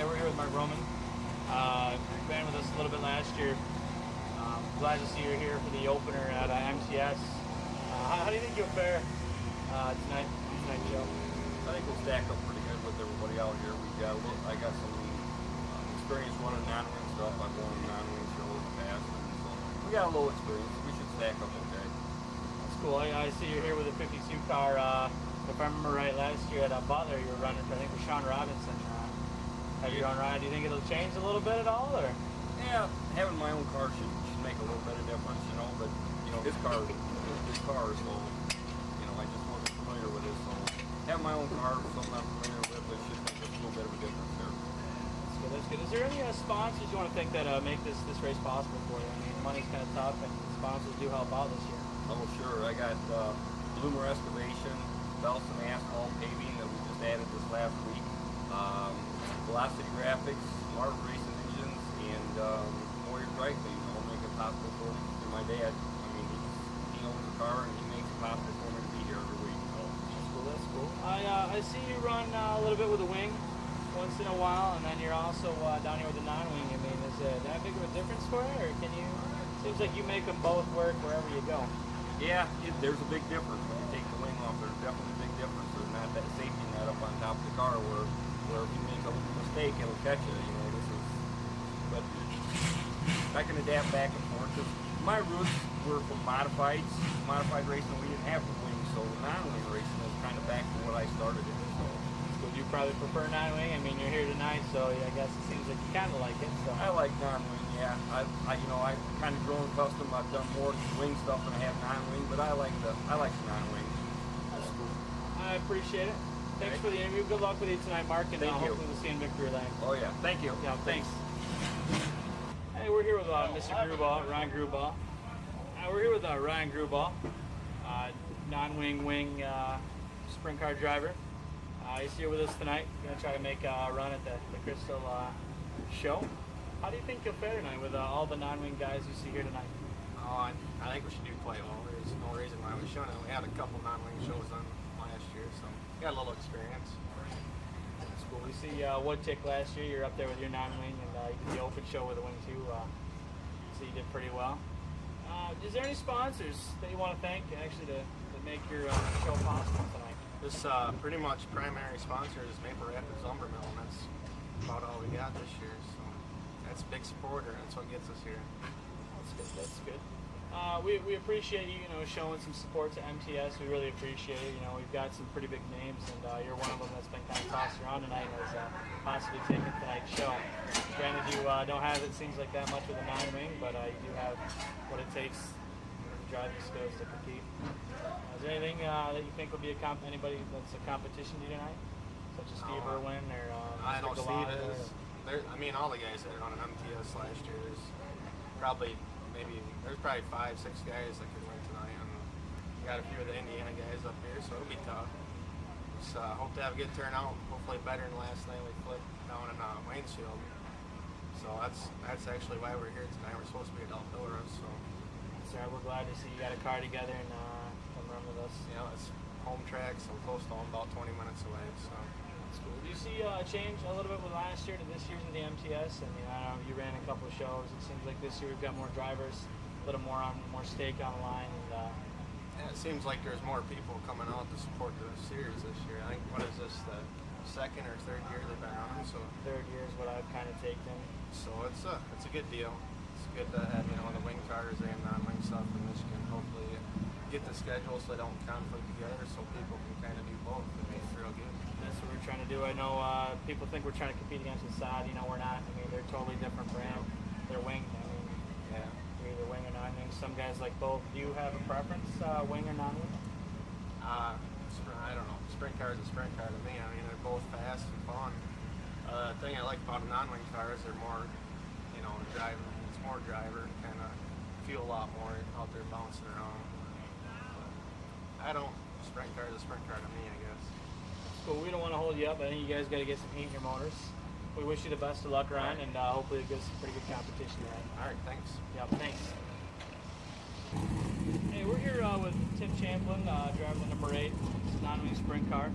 Hey, we're here with Mark Roman. Been with us a little bit last year. Glad to see you're here for the opener at MTS. How do you think you'll fare tonight's show? I think we'll stack up pretty good with everybody out here. I got some experience running non-wing stuff. I've won non-wing shows in the past, so we got a little experience. We should stack up okay. That's cool. I see you're here with a 52 car. If I remember right, last year at Butler, you were running, I think, with Sean Robinson. Have your own ride? Do you think it'll change a little bit at all, or? Yeah, having my own car should make a little bit of difference, you know. But his car, so I just wasn't familiar with it. So having my own car, something I'm familiar with, it should make a little bit of a difference there. That's good. That's good. Is there any sponsors you want to think that make this race possible for you? I mean, money's kind of tough, and sponsors do help out this year. Oh, sure. I got Bloomer Excavation, Belson Asphalt Paving that we just added this last week. Velocity Graphics, Smart Racing Engines, and Warrior Dry Clean all make it possible for me. And my dad, I mean, he owns the car and he makes it possible for me to be here every week. So. That's cool. That's cool. I see you run a little bit with a wing once in a while, and then you're also down here with a non-wing. I mean, is it that big of a difference for you, or can you? Seems like you make them both work wherever you go. Yeah, there's a big difference when you take the wing off. There's definitely a big difference. There's not that safety net up on top of the car where if you make a mistake, it'll catch you. But I can adapt back and forth. Cause my roots were from modified racing. We didn't have the wings, so the non-wing racing is kind of back to what I started in. So you probably prefer non-wing. I mean, you're here tonight, so I guess it seems like you kind of like it. So I like non-wing. Yeah, I kind of grown custom. I've done more wing stuff than I have non-wing, but I like the non-wing. That's cool. I appreciate it. Thanks for the interview. Good luck with you tonight, Mark, and hopefully we'll see you in victory lane. Oh yeah, thank you. Yeah, thanks. Hey, we're here with Mr. Grubauer, Ryan Grubauer. We're here with Ryan Grubauer, non-wing sprint car driver. He's here with us tonight. We're going to try to make a run at the Crystal show. How do you think you'll fare tonight with all the non-wing guys you see here tonight? I think we should do quite well. There's no reason why we shouldn't. We had a couple non-wing shows on last year, so we got a little experience. That's cool. We see Woodtick last year. You're up there with your non-wing, and you did the open show with a wing too. So you did pretty well. Is there any sponsors that you want to thank actually to make your show possible tonight? This pretty much primary sponsor is Maple Rapids Lumber Mill, and that's about all we got this year. So that's a big supporter. That's what gets us here. That's good. That's good. We appreciate you, showing some support to MTS. We really appreciate it. We've got some pretty big names, and you're one of them that's been kind of tossed around tonight as possibly taking tonight's show. Granted, you don't have, it seems like, that much with a non-wing, but you do have what it takes to drive the skills to compete. Is there anything that you think would be anybody that's a competition to you tonight, such as Steve Irwin or I know Galata, Steve is. I mean, all the guys that are on an MTS last year, there's probably 5, 6 guys that could win tonight, and we got a few of the Indiana guys up here, so it'll be tough. Just hope to have a good turnout. Hopefully better than last night. We flipped down in Waynesfield, so that's actually why we're here tonight. We're supposed to be at Eldora, so. Sir, we're glad to see you got a car together and come run with us. It's home track, so close to home, about 20 minutes away. So that's cool. Do you see a change a little bit with last year to this year's in the MTS? I mean, I don't know, you ran a couple of shows. It seems like this year we've got more drivers, a little more stake on the line, and yeah, it seems like there's more people coming out to support the series this year. I think, what is this, the second or third year they've been on? So third year is what I've kind of taken. So it's a good deal. It's good to have the wing cars and non-wing stuff in Michigan. Hopefully get the schedule so they don't conflict together, so people can kind of do both. It makes it real good. That's what we're trying to do. I know people think we're trying to compete against Assad. We're not. I mean, they're totally different brand. They're wing. I mean, yeah. You're either wing or non-wing. Some guys like both. Do you have a preference, wing or non-wing? I don't know. Sprint car is a sprint car to me. I mean, they're both fast and fun. The thing I like about a non-wing car is they're more, driving. It's more driver, kind of feel a lot more out there bouncing around. Sprint car is a sprint car to me, I guess. Cool. We don't want to hold you up. I think you guys got to get some heat in your motors. We wish you the best of luck, Ryan, and hopefully it gives some pretty good competition tonight. All right, thanks. Yeah, thanks. Hey, we're here with Tim Champlin, driving the number 8. It's a non-wing sprint car.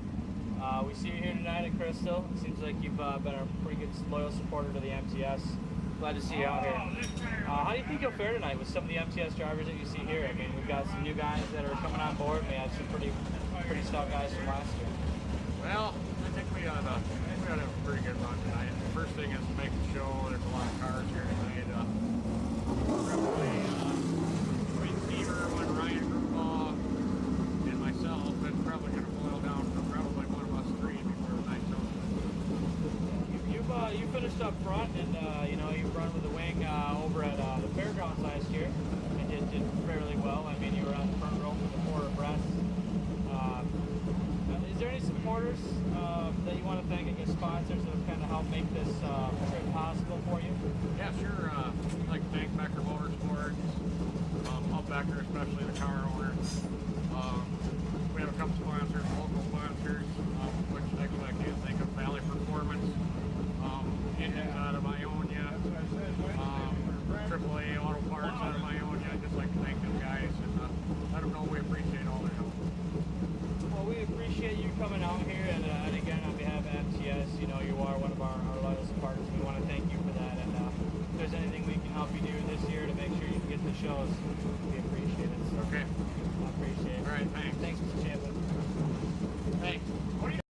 We see you here tonight at Crystal. It seems like you've been a pretty good, loyal supporter to the MTS. Glad to see you out here. How do you think you'll fare tonight with some of the MTS drivers that you see here? I mean, we've got some new guys that are coming on board. We had some pretty stout guys from last year. Well, I think we ought to have a pretty good run tonight. The first thing is to make the show. There's a lot of cars here tonight. Probably between Stever, one Ryan Grubaugh, and myself, it's probably going to boil down to probably one of us three before the night's over. You finished up front, and you know, you run with the wing over at the fairgrounds last year, and did fairly well. I mean, you were on the front row for the 4 abreast. Is there any supporters that you want to thank, against sponsors that have kind of helped make this trip possible for you? Yeah, sure. I'd like to thank Becker Motorsports, up Becker, especially the car owner. We have a couple sponsors, local sponsors, which I can't think of, Valley Performance, engines out of Ionia, AAA Auto Parts out of Ionia. I'd just like to thank them guys and let them know we appreciate all their help. Well, we appreciate you coming out here, and again, on behalf of MTS, you know, you are one of our loyal supporters. We want to thank you for that, and if there's anything we can help you do this year to make sure you can get the shows, we appreciate it. So Okay. I appreciate it. All right, thanks. Thanks, Mr. Champlin. Thanks. What do you